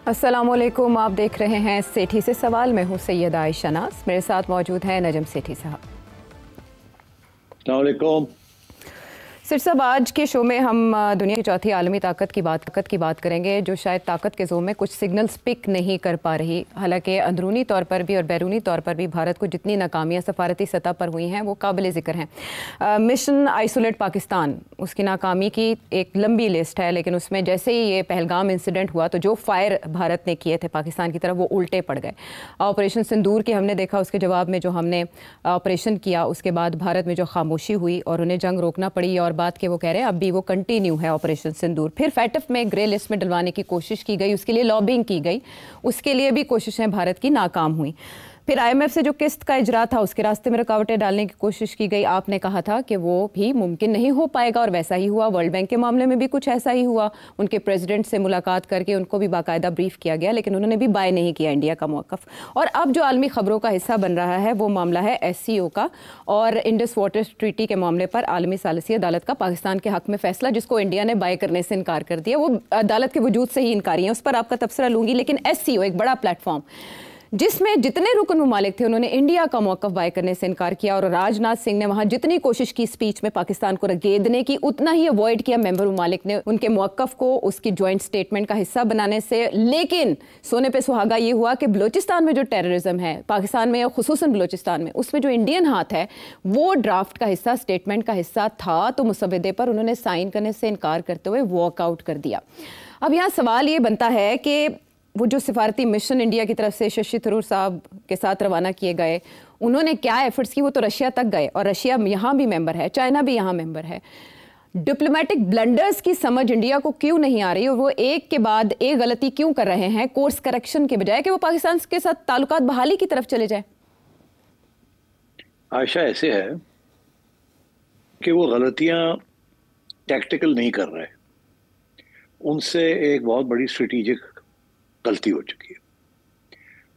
अस्सलामुअलैकुम, आप देख रहे हैं सेठी से सवाल। मैं हूं सैयदा आयशा नाज, मेरे साथ मौजूद हैं नजम सेठी साहब। अस्सलाम वालेकुम। सिर साहब, आज के शो में हम दुनिया की चौथी आलमी ताकत की बात करेंगे, जो शायद ताकत के जोर में कुछ सिग्नल्स पिक नहीं कर पा रही। हालांकि अंदरूनी तौर पर भी और बैरूनी तौर पर भी भारत को जितनी नाकामियां सफारती सतह पर हुई हैं वो काबिल ज़िक्र हैं। मिशन आइसोलेट पाकिस्तान, उसकी नाकामी की एक लंबी लिस्ट है, लेकिन उसमें जैसे ही ये पहलगाम इंसिडेंट हुआ तो जो फायर भारत ने किए थे पाकिस्तान की तरफ वो उल्टे पड़ गए। ऑपरेशन सिंदूर की हमने देखा, उसके जवाब में जो हमने ऑपरेशन किया उसके बाद भारत में जो खामोशी हुई और उन्हें जंग रोकना पड़ी, और बात के वो कह रहे हैं अब भी वो कंटिन्यू है ऑपरेशन सिंदूर। फिर फैटफ में ग्रे लिस्ट में डलवाने की कोशिश की गई, उसके लिए लॉबिंग की गई, उसके लिए भी कोशिशें भारत की नाकाम हुई। फिर आईएमएफ से जो किस्त का इजरा था उसके रास्ते में रुकावटें डालने की कोशिश की गई। आपने कहा था कि वो भी मुमकिन नहीं हो पाएगा और वैसा ही हुआ। वर्ल्ड बैंक के मामले में भी कुछ ऐसा ही हुआ। उनके प्रेसिडेंट से मुलाकात करके उनको भी बाकायदा ब्रीफ किया गया, लेकिन उन्होंने भी बाय नहीं किया इंडिया का मौक़िफ़। और अब जो आलमी खबरों का हिस्सा बन रहा है वो मामला है SCO का और इंडस वाटर ट्रीटी के मामले पर आलमी सालिसी अदालत का पाकिस्तान के हक में फैसला, जिसको इंडिया ने बाय करने से इनकार कर दिया। वो अदालत के वजूद से ही इनकारी है, उस पर आपका तबसरा लूंगी। लेकिन SCO एक बड़ा प्लेटफॉर्म जिसमें जितने रुकन ममालिक थे उन्होंने इंडिया का मौक़िफ़ बाय करने से इनकार किया, और राजनाथ सिंह ने वहाँ जितनी कोशिश की स्पीच में पाकिस्तान को रगेदने की, उतना ही अवॉइड किया मेंबर ममालिक ने उनके मौक़िफ़ को उसकी जॉइंट स्टेटमेंट का हिस्सा बनाने से। लेकिन सोने पे सुहागा ये हुआ कि बलूचिस्तान में जो टेररिज्म है पाकिस्तान में, खुसूसन बलूचिस्तान में, उसमें जो इंडियन हाथ है वो ड्राफ्ट का हिस्सा, स्टेटमेंट का हिस्सा था, तो मुसवदे पर उन्होंने साइन करने से इनकार करते हुए वॉकआउट कर दिया। अब यहाँ सवाल ये बनता है कि वो जो सिफारती मिशन इंडिया की तरफ से शशि थरूर साहब के साथ रवाना किए गए, उन्होंने क्या एफर्ट्स की? वो तो रशिया तक गए और रशिया यहाँ भी मेंबर है, चाइना भी यहाँ मेंबर है। डिप्लोमेटिक ब्लंडर्स की समझ इंडिया को क्यों नहीं आ रही और वो एक के बाद एक गलती क्यों कर रहे हैं कोर्स करेक्शन के बजाय कि वो पाकिस्तान के साथ ताल्लुकात बहाली की तरफ चले जाए? आयशा, ऐसे है कि वो गलतियां टैक्टिकल नहीं कर रहे, उनसे एक बहुत बड़ी स्ट्रेटेजिक गलती हो चुकी है।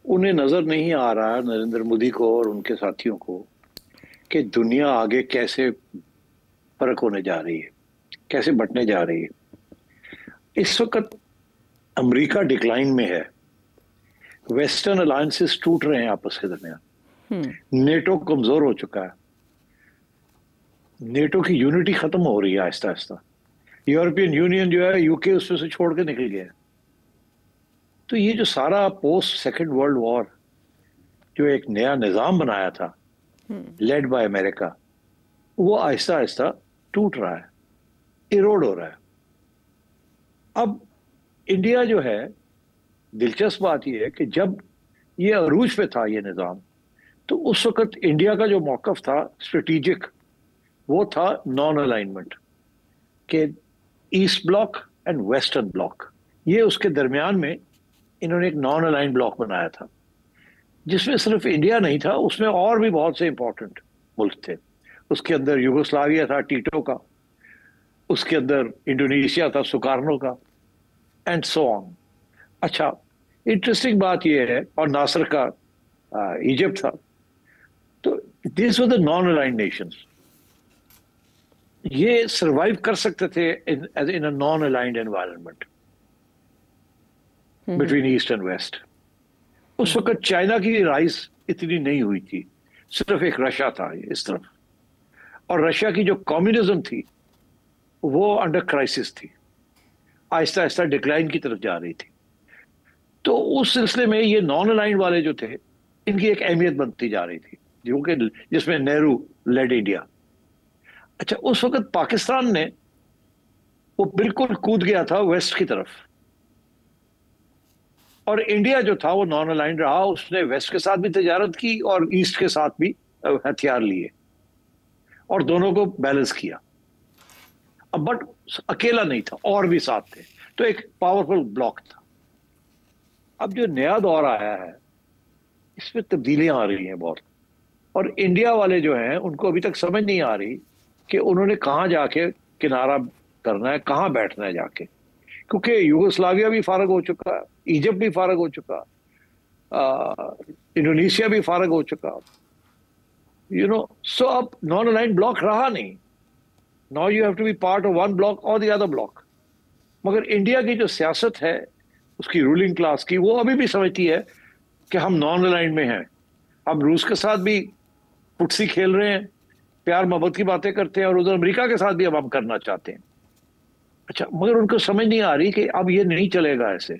उन्हें नजर नहीं आ रहा है, नरेंद्र मोदी को और उनके साथियों को, कि दुनिया आगे कैसे फर्क होने जा रही है, कैसे बढ़ने जा रही है। इस वक्त अमेरिका डिक्लाइन में है, वेस्टर्न अलायंसेस टूट रहे हैं आपस के दरमियान, नेटो कमजोर हो चुका है, नेटो की यूनिटी खत्म हो रही है आहिस्ता आहिस्ता। यूरोपियन यूनियन जो है यूके उसमें से छोड़ के निकल गया है। तो ये जो सारा पोस्ट सेकेंड वर्ल्ड वॉर जो एक नया निजाम बनाया था लेड बाय अमेरिका, वो आहिस्ता आहिस्ता टूट रहा है, इरोड हो रहा है। अब इंडिया जो है, दिलचस्प बात यह है कि जब ये अरूज पे था ये निजाम, तो उस वक्त इंडिया का जो मौक़िफ़ था स्ट्रेटेजिक, वो था नॉन अलाइनमेंट के east block and western block. ये उसके दरमियान में इन्होंने एक नॉन अलाइन ब्लॉक बनाया था, जिसमें सिर्फ इंडिया नहीं था, उसमें और भी बहुत से इंपॉर्टेंट मुल्क थे। उसके अंदर यूगोस्लाविया था टीटो का, उसके अंदर इंडोनेशिया था सुकार्नो का, एंड सो ऑन। अच्छा, इंटरेस्टिंग बात यह है, और नासर का इजिप्ट था। तो this were the non aligned nations. ये सर्वाइव कर सकते थे in a non aligned environment between east and west. उस वक्त चाइना की राइज इतनी नहीं हुई थी, सिर्फ एक रशिया था इस तरफ, और रशिया की जो कम्युनिज्म थी वो अंडर क्राइसिस थी, आहिस्ता आहिस्ता डिक्लाइन की तरफ जा रही थी। तो उस सिलसिले में ये नॉन अलाइंड वाले जो थे, इनकी एक अहमियत बनती जा रही थी, जो कि जिसमें नेहरू लेड इंडिया। अच्छा, उस वक्त पाकिस्तान ने वो बिल्कुल कूद गया था वेस्ट की तरफ, और इंडिया जो था वो नॉन अलाइंड रहा। उसने वेस्ट के साथ भी तजारत की और ईस्ट के साथ भी हथियार लिए और दोनों को बैलेंस किया। अब बट अकेला नहीं था, और भी साथ थे, तो एक पावरफुल ब्लॉक था। अब जो नया दौर आया है, इसमें तब्दीलियां आ रही हैं बहुत, और इंडिया वाले जो हैं उनको अभी तक समझ नहीं आ रही कि उन्होंने कहाँ जाके किनारा करना है, कहाँ बैठना है जाके, क्योंकि यूगोस्लाविया भी फारग हो चुका है, इजिप्ट भी फारग हो चुका, इंडोनेशिया भी फारग हो चुका, सो अब नॉन अलाइंड ब्लॉक रहा नहीं। Now you have to be part of one block और द अदर ब्लॉक। मगर इंडिया की जो सियासत है उसकी रूलिंग क्लास की, वो अभी भी समझती है कि हम नॉन अलाइंड में हैं। हम रूस के साथ भी फुटसी खेल रहे हैं, प्यार मोहब्बत की बातें करते हैं, और उधर अमेरिका के साथ भी अब हम करना चाहते हैं। अच्छा, मगर उनको समझ नहीं आ रही कि अब ये नहीं चलेगा ऐसे।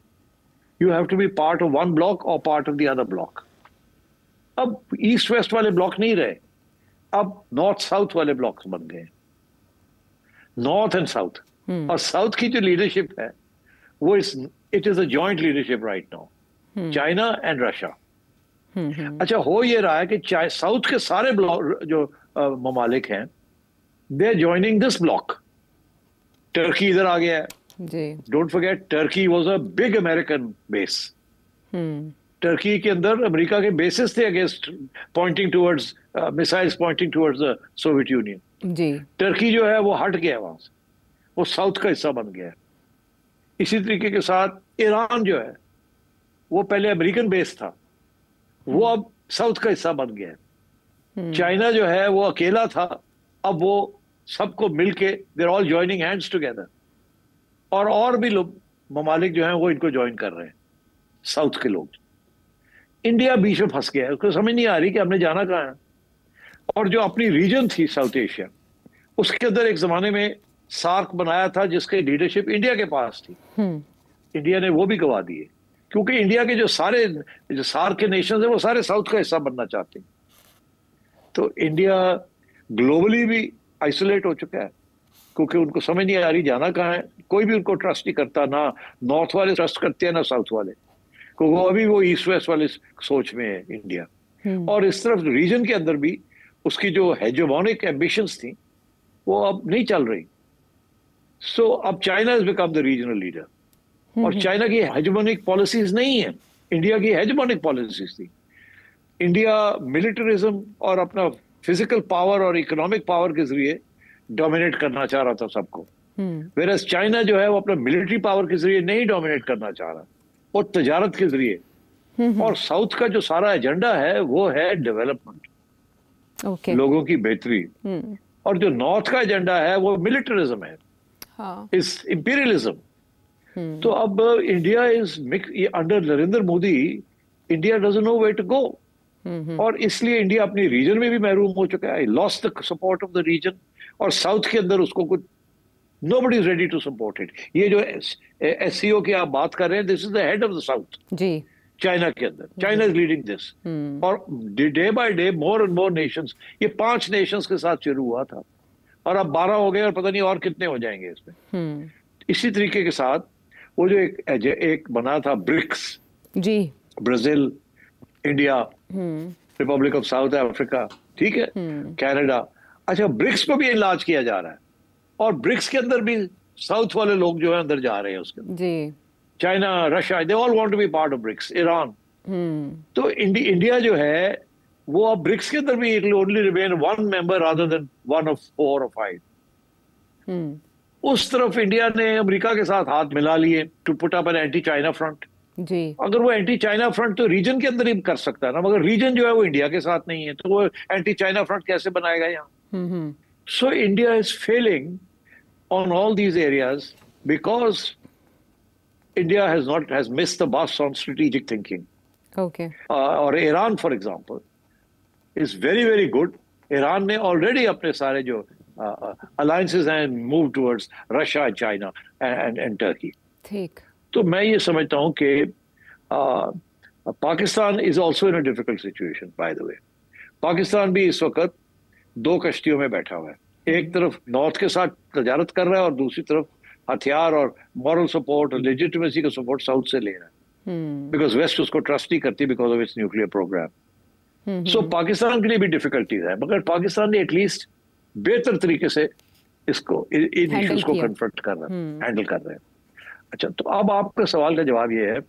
You have to be part of one block और part of the other block. अब ईस्ट वेस्ट वाले ब्लॉक नहीं रहे, अब नॉर्थ साउथ वाले ब्लॉक्स बन गए, नॉर्थ एंड साउथ। और साउथ की जो लीडरशिप है वो it is a joint leadership right now, China and Russia. अच्छा, हो ये रहा है कि साउथ के सारे ब्लॉक जो ममालिक हैं, they are joining this block. Turkey इधर आ गया है जी। Don't forget, Turkey was a big American base. Turkey के अंदर अमेरिका के बेसिस थे against pointing towards missiles pointing towards the Soviet Union जी। टर्की जो है वो हट गया वहां से, वो साउथ का हिस्सा बन गया है। इसी तरीके के साथ ईरान जो है वो पहले अमेरिकन बेस था, वो अब साउथ का हिस्सा बन गया है। चाइना जो है वो अकेला था, अब वो सबको मिलके they are all joining hands together, और भी लोग ममालिक जो हैं वो इनको ज्वाइन कर रहे हैं, साउथ के लोग। इंडिया बीच में फंस गया है, उसको समझ नहीं आ रही कि हमने जाना कहाँ है। और जो अपनी रीजन थी साउथ एशिया, उसके अंदर एक जमाने में सार्क बनाया था जिसकी लीडरशिप इंडिया के पास थी। इंडिया ने वो भी गवा दिए, क्योंकि इंडिया के जो सार्क के नेशंस हैं वो सारे साउथ का हिस्सा बनना चाहते हैं। तो इंडिया ग्लोबली भी आइसोलेट हो चुका है, क्योंकि उनको समझ नहीं आ रही जाना कहाँ है। कोई भी उनको ट्रस्ट नहीं करता, ना नॉर्थ वाले ट्रस्ट करते हैं ना साउथ वाले, क्योंकि वो अभी वो ईस्ट वेस्ट वाले सोच में है इंडिया। और इस तरफ रीजन के अंदर भी उसकी जो हेजेमोनिक एम्बिशंस थी वो अब नहीं चल रही। सो अब China has become the regional leader, और चाइना की हेजेमोनिक पॉलिसीज नहीं है, इंडिया की हेजेमोनिक पॉलिसीज थी। इंडिया मिलिटरिज्म और अपना फिजिकल पावर और इकोनॉमिक पावर के जरिए डोमिनेट करना चाह रहा था सबको, वेरएस चाइना जो है वो अपना मिलिट्री पावर के जरिए नहीं डोमिनेट करना चाह रहा, वो तजारत के जरिए। और साउथ का जो सारा एजेंडा है वो है डेवलपमेंट, लोगों की बेहतरी। और जो नॉर्थ का एजेंडा है वो मिलिटरिज्म है, इस इंपीरियलिज्म। तो अब India is under Narendra Modi, India doesn't know where to go, और इसलिए इंडिया अपनी रीजन में भी महरूम हो चुका है, lost the support of the region. और साउथ के अंदर उसको कुछ nobody is ready to support it. ये जो एससीओ की आप बात कर रहे हैं, this is the head of the south जी, चाइना के अंदर। चाइना इज लीडिंग दिस, और day by day more and more nations, ये 5 नेशंस के साथ शुरू हुआ था और अब 12 हो गए, और पता नहीं और कितने हो जाएंगे इसमें। इसी तरीके के साथ वो जो एक बना था ब्रिक्स जी, Brazil, India, Republic of South Africa, ठीक है, कनाडा। अच्छा, ब्रिक्स को भी इलाज किया जा रहा है, और ब्रिक्स के अंदर भी साउथ वाले लोग जो है अंदर जा रहे हैं उसके अंदर जी। China, Russia, they all want to be part of BRICS, Iran. तो इंडिया जो है वो अब ब्रिक्स के अंदर भी it will only remain one member rather than one of 4 or 5। उस तरफ इंडिया ने अमेरिका के साथ हाथ मिला लिए to put up an anti China front जी। अगर वो एंटी चाइना फ्रंट तो रीजन के अंदर ही कर सकता है ना, मगर रीजन जो है वो इंडिया के साथ नहीं है, तो वो एंटी चाइना फ्रंट कैसे बनाएगा यहाँ? So India is failing on all these areas because India has missed the bus on strategic thinking. Okay. Or Iran, for example, is very, very good. Iran ने already अपने सारे जो alliances हैं moved towards Russia, China and Turkey. ठीक. तो मैं ये समझता हूँ कि Pakistan is also in a difficult situation, by the way. Pakistan भी इस वक्त 2 कश्तियों में बैठा हुआ है, एक तरफ नॉर्थ के साथ तजारत कर रहा है और दूसरी तरफ हथियार और मॉरल सपोर्ट और लेजिटिमेसी का सपोर्ट साउथ से ले रहा है, बिकॉज वेस्ट उसको ट्रस्ट नहीं करती because of its nuclear program. So Pakistan के लिए भी डिफिकल्टीज है, मगर पाकिस्तान ने एटलीस्ट बेहतर तरीके से इसको इन इश्यूज को कन्फ्रंट कर रहा है, हैंडल कर रहे हैं। अच्छा, तो अब आपका सवाल का जवाब ये है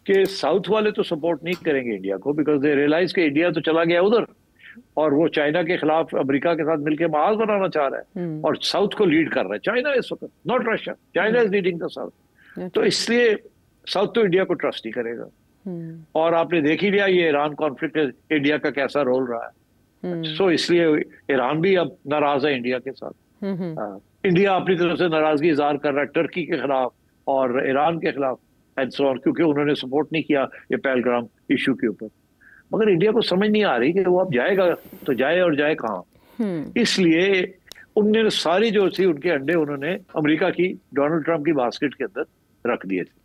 कि साउथ वाले तो सपोर्ट नहीं करेंगे इंडिया को, बिकॉज दे रियलाइज कि इंडिया तो चला गया उधर और वो चाइना के खिलाफ अमेरिका के साथ मिलकर महाज बनाना चाह रहा है, और साउथ को लीड कर रहा है चाइना इस वक्त, not Russia. China is leading the south. तो इसलिए साउथ तो इंडिया को ट्रस्ट नहीं करेगा, और आपने देख ही लिया ये ईरान कॉन्फ्लिक्ट इंडिया का कैसा रोल रहा है। सो इसलिए ईरान भी अब नाराज है इंडिया के साथ। इंडिया अपनी तरफ से नाराजगी इजहार कर रहा है टर्की के खिलाफ और ईरान के खिलाफ। एंड सो ऑन, क्योंकि उन्होंने सपोर्ट नहीं किया ये पहलगाम इशू के ऊपर। मगर इंडिया को समझ नहीं आ रही कि वो अब जाएगा तो जाए और जाए कहाँ। इसलिए उन्होंने सारी जो थी उनके अंडे उन्होंने अमेरिका की डोनाल्ड ट्रंप की बास्केट के अंदर रख दिए थे।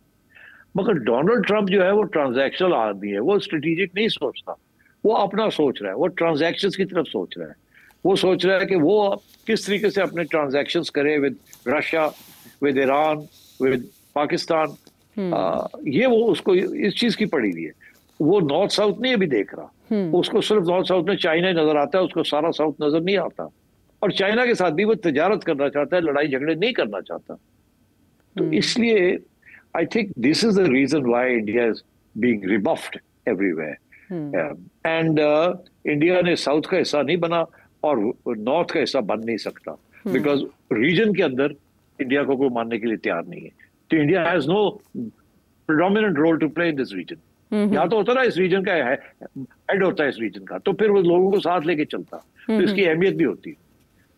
मगर डोनाल्ड ट्रंप जो है वो ट्रांजैक्शनल आदमी है, वो स्ट्रेटेजिक नहीं सोचता, वो अपना सोच रहा है, वो ट्रांजैक्शंस की तरफ सोच रहा है। वो सोच रहा है कि वो किस तरीके से अपने ट्रांजैक्शंस करे with Russia, with Iran, with Pakistan. ये वो उसको इस चीज की पड़ी हुई है। वो नॉर्थ साउथ नहीं अभी देख रहा, उसको सिर्फ नॉर्थ साउथ में चाइना ही नजर आता है, उसको सारा साउथ नजर नहीं आता। और चाइना के साथ भी वो तिजारत करना चाहता है, लड़ाई झगड़े नहीं करना चाहता। तो इसलिए I think this is the reason why India is being rebuffed everywhere. And India ने साउथ का हिस्सा नहीं बना और नॉर्थ का हिस्सा बन नहीं सकता, बिकॉज रीजन के अंदर इंडिया को कोई मानने के लिए तैयार नहीं है। तो India has no predominant role to play in this region. यहाँ तो होता ना इस रीजन का हेड होता है इस रीजन का, तो फिर वो लोगों को साथ लेके चलता, तो इसकी अहमियत भी होती है।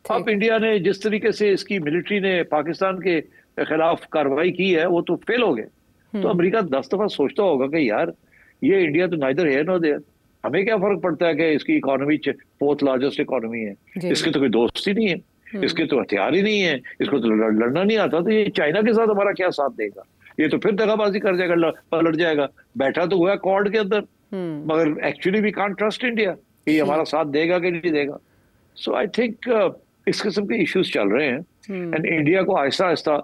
अब इंडिया ने जिस तरीके से इसकी मिलिट्री ने पाकिस्तान के खिलाफ कार्रवाई की है वो तो फेल हो गए। तो अमेरिका 10 दफा सोचता होगा कि यार ये इंडिया तो नाइदर है नो देयर, हमें क्या फर्क पड़ता है कि इसकी इकोनॉमी 4th लार्जेस्ट इकोनॉमी है, इसके तो कोई दोस्त ही नहीं है, इसके तो हथियार ही नहीं है, इसको तो लड़ना नहीं आता, तो ये चाइना के साथ हमारा क्या साथ देगा, ये तो फिर दगाबाजी कर जाएगा, पलट जाएगा। बैठा तो हुआ कॉर्ड के अंदर, मगर actually we can't trust India कि हमारा साथ देगा कि नहीं देगा। सो आई थिंक इस किस्म के इश्यूज चल रहे हैं, एंड इंडिया को आहिस्ता आहिस्ता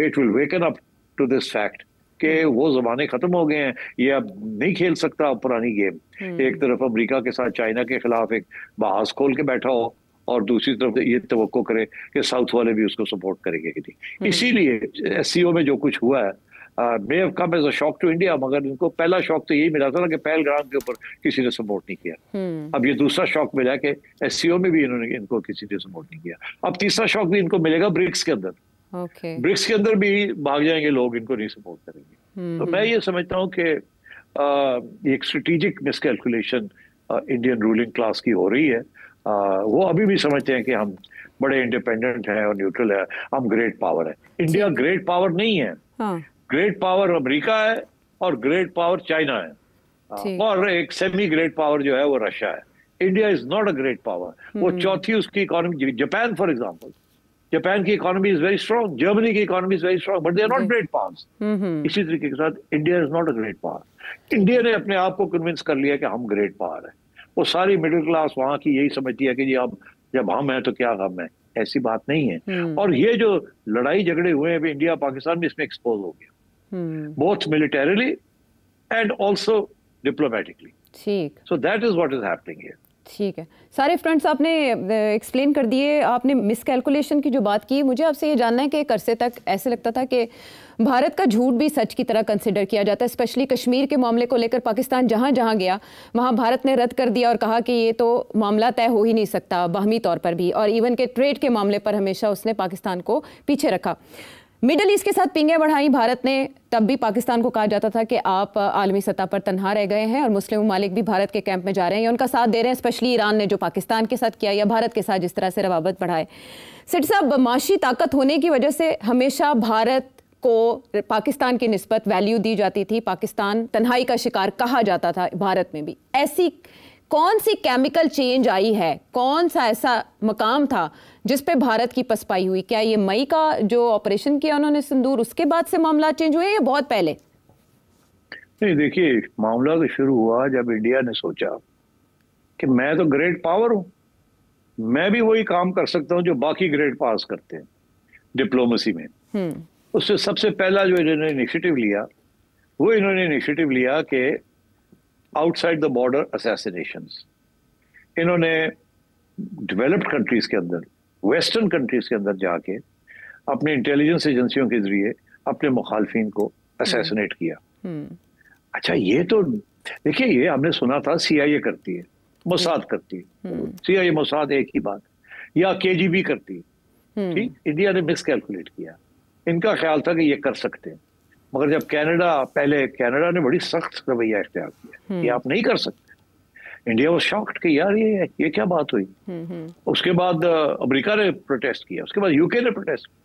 it will waken up to this fact कि वो जमाने खत्म हो गए हैं, ये अब नहीं खेल सकता पुरानी गेम। एक तरफ अमेरिका के साथ चाइना के खिलाफ एक बहास खोल के बैठा हो, और दूसरी तरफ ये तवक्को करे कि साउथ वाले भी उसको सपोर्ट करेंगे कि नहीं। इसीलिए एससीओ में जो कुछ हुआ है may have come as a shock to India, मगर इनको पहला शॉक तो यही मिला था ना कि पहलगाम के ऊपर किसी ने सपोर्ट नहीं किया। अब ये दूसरा शॉक मिला कि एससीओ में भी इनको किसी ने सपोर्ट नहीं किया। अब तीसरा शॉक भी इनको मिलेगा ब्रिक्स के अंदर। ब्रिक्स के अंदर भी भाग जाएंगे लोग, इनको नहीं सपोर्ट करेंगे। तो मैं ये समझता हूँ कि एक strategic miscalculation Indian ruling class की हो रही है। वो अभी भी समझते हैं कि हम बड़े इंडिपेंडेंट हैं और न्यूट्रल है, हम ग्रेट पावर है। इंडिया ग्रेट पावर नहीं है। ग्रेट पावर अमेरिका है और ग्रेट पावर चाइना है, और एक सेमी ग्रेट पावर जो है वो रशिया है। India is not a great power. वो चौथी उसकी economy, Japan for example, Japan की economy is very strong, Germany की economy is very strong, but they are not great powers. इसी तरीके के साथ India is not a great power. India ने अपने आप को कन्विंस कर लिया कि हम ग्रेट पावर है। वो सारी मिडिल क्लास वहां की यही समझती है कि जी अब जब हम हैं तो क्या गम है। ऐसी बात नहीं है। और ये जो लड़ाई झगड़े हुए हैं इंडिया पाकिस्तान में, इसमें एक्सपोज हो गया, both militarily and also diplomatically. ठीक, so that is what is happening here. ठीक है, सारे फ्रंट्स आपने एक्सप्लेन कर दिए। आपने मिसकैलकुलेशन की जो बात की, मुझे आपसे ये जानना है कि एक अरसे तक ऐसे लगता था कि भारत का झूठ भी सच की तरह कंसिडर किया जाता है, स्पेशली कश्मीर के मामले को लेकर पाकिस्तान जहां जहां गया वहां भारत ने रद्द कर दिया और कहा कि ये तो मामला तय हो ही नहीं सकता, बाहमी तौर पर भी, और इवन के ट्रेड के मामले पर हमेशा उसने पाकिस्तान को पीछे रखा। मिडल ईस्ट के साथ पिंगें बढ़ाई भारत ने, तब भी पाकिस्तान को कहा जाता था कि आप आलमी सतह पर तनहा रह गए हैं और मुस्लिम ममालिक भी भारत के कैंप में जा रहे हैं या उनका साथ दे रहे हैं, स्पेशली ईरान ने जो पाकिस्तान के साथ किया या भारत के साथ जिस तरह से रवाबत बढ़ाए। सिट साहब, माशी ताकत होने की वजह से हमेशा भारत को पाकिस्तान की निस्बत वैल्यू दी जाती थी, पाकिस्तान तन्हाई का शिकार कहा जाता था भारत में भी। ऐसी कौन सी केमिकल चेंज आई है, कौन सा ऐसा मकाम था जिस पे भारत की पसपाई हुई? क्या ये मई का जो ऑपरेशन किया उन्होंने सिंदूर, उसके बाद से मामला चेंज हुए या बहुत पहले? नहीं, देखिए, मामला तो शुरू हुआ जब इंडिया ने सोचा कि मैं तो ग्रेट पावर हूं, मैं भी वही काम कर सकता हूं जो बाकी ग्रेट पावर्स करते हैं डिप्लोमेसी में। उससे सबसे पहला जो इन्होंने इनिशिएटिव लिया वो इन्होंने इनिशिएटिव लिया कि आउटसाइड द बॉर्डर असैसिनेशंस। इन्होंने डेवलप्ड कंट्रीज के अंदर, वेस्टर्न कंट्रीज के अंदर जाके अपने इंटेलिजेंस एजेंसियों के जरिए अपने मुखालफिन को असैसिनेट किया। अच्छा, ये तो देखिए, ये हमने सुना था CIA करती है, मोसाद करती है, CIA मोसाद एक ही बात, या KGB करती है। ठीक, इंडिया ने मिस कैलकुलेट किया। इनका ख्याल था कि ये कर सकते हैं, मगर जब कनाडा ने बड़ी सख्त रवैया इख्तियार किया, ये आप नहीं कर सकते। इंडिया वाज शॉक्ड कि यार ये क्या बात हुई। उसके बाद अमेरिका ने प्रोटेस्ट किया, उसके बाद UK ने प्रोटेस्ट किया,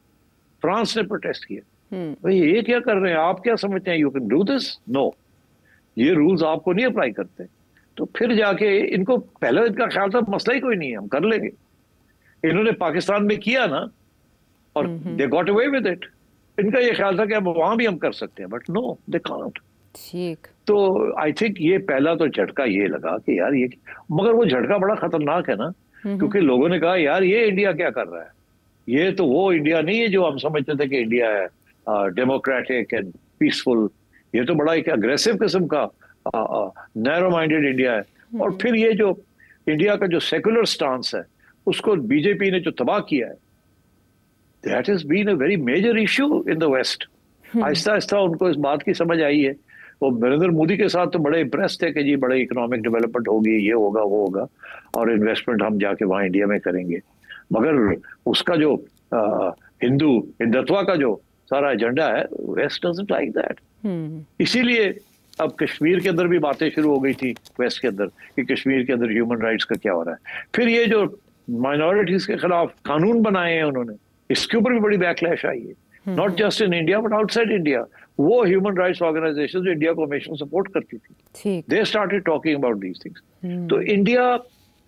फ्रांस ने प्रोटेस्ट किया। भाई ये क्या कर रहे हैं, आप क्या समझते हैं you can do this? No, ये रूल्स आपको नहीं अप्लाई करते। तो फिर जाके इनको पहले इनका ख्याल था मसला ही कोई नहीं है, हम कर लेंगे। इन्होंने पाकिस्तान में किया ना, और they got away with it. इनका ये ख्याल था कि अब वहां भी हम कर सकते हैं, बट नो, दे कांट। ठीक। तो आई थिंक ये पहला तो झटका ये लगा कि यार ये, मगर वो झटका बड़ा खतरनाक है ना, क्योंकि लोगों ने कहा यार ये इंडिया क्या कर रहा है, ये तो वो इंडिया नहीं है जो हम समझते थे कि इंडिया है, डेमोक्रेटिक एंड पीसफुल। ये तो बड़ा एक अग्रेसिव किस्म का नैरो माइंडेड इंडिया है। और फिर ये जो इंडिया का जो सेकुलर स्टांस है, उसको बीजेपी ने जो तबाह किया है, that has been a very major issue in the west. आहिस्ता आहिस्ता उनको इस बात की समझ आई है। वो नरेंद्र मोदी के साथ तो बड़े इम्प्रेस थे कि जी बड़े इकोनॉमिक डेवलपमेंट होगी, ये होगा वो होगा, और इन्वेस्टमेंट हम जाके वहां इंडिया में करेंगे। मगर उसका जो हिंदुत्व का जो सारा एजेंडा है, वेस्ट डजंट लाइक दैट। इसीलिए अब कश्मीर के अंदर भी बातें शुरू हो गई थी वेस्ट के अंदर कि कश्मीर के अंदर ह्यूमन राइट्स का क्या हो रहा है। फिर ये जो माइनॉरिटीज के खिलाफ कानून बनाए हैं उन्होंने, इसके ऊपर भी बड़ी बैकलैश आई है, not just in India but outside India. वो ह्यूमन राइट्स ऑर्गेनाइजेशन जो इंडिया को हमेशा सपोर्ट करती थी, they started talking about these things. तो इंडिया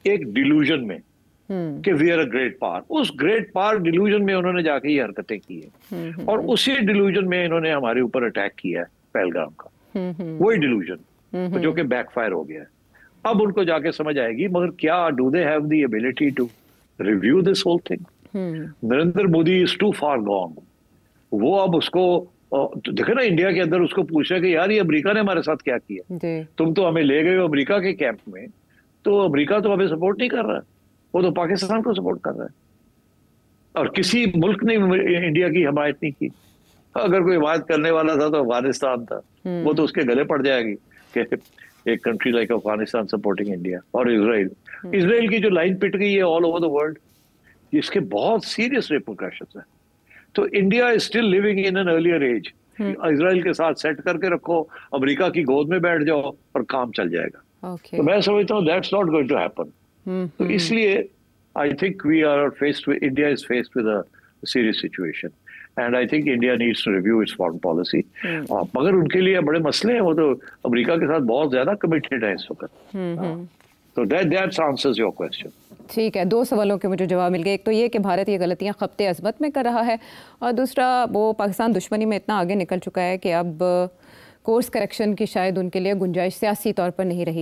एक डिल्यूजन में कि we are a great power, उस ग्रेट पावर डिल्यूजन में उन्होंने जाके ये हरकतें की है, और उसी डिल्यूजन में इन्होंने हमारे ऊपर अटैक किया है पहलगाम का। वही डिल्यूजन जो कि बैकफायर हो गया है। अब उनको जाके समझ आएगी, मगर क्या do they have the ability to review this whole thing? Narendra Modi is too far gone. वो अब उसको देखे ना, इंडिया के अंदर उसको पूछा कि यार ये अमेरिका ने हमारे साथ क्या किया, तुम तो हमें ले गए हो अमेरिका के कैंप में, तो अमेरिका तो हमें सपोर्ट नहीं कर रहा है, वो तो पाकिस्तान को सपोर्ट कर रहा है, और किसी मुल्क ने इंडिया की हिमायत नहीं की। अगर कोई हिमायत करने वाला था तो अफगानिस्तान था, वो तो उसके गले पड़ जाएगी कि एक country like Afghanistan supporting India. और इसराइल की जो लाइन पिट गई है ऑल ओवर द वर्ल्ड, इसके बहुत सीरियस रिपरकशंस है। तो India is still living in an earlier age. Israel के साथ सेट करके रखो, अमेरिका की गोद में बैठ जाओ और काम चल जाएगा। तो मैं समझता हूँ that's not going to happen. तो इसलिए I think we are faced with, India is faced with a serious situation, and I think India needs to review its foreign policy. मगर उनके लिए बड़े मसले हैं, वो तो अमेरिका के साथ बहुत ज्यादा कमिटेड है इस वक्त। तो दैट आंसर्स योर क्वेश्चन। ठीक है, दो सवालों के मुझे जवाब मिल गए। एक तो ये कि भारत ये गलतियां खप्ते अज़मत में कर रहा है, और दूसरा वो पाकिस्तान दुश्मनी में इतना आगे निकल चुका है कि अब कोर्स करेक्शन की शायद उनके लिए गुंजाइश सियासी तौर पर नहीं रही।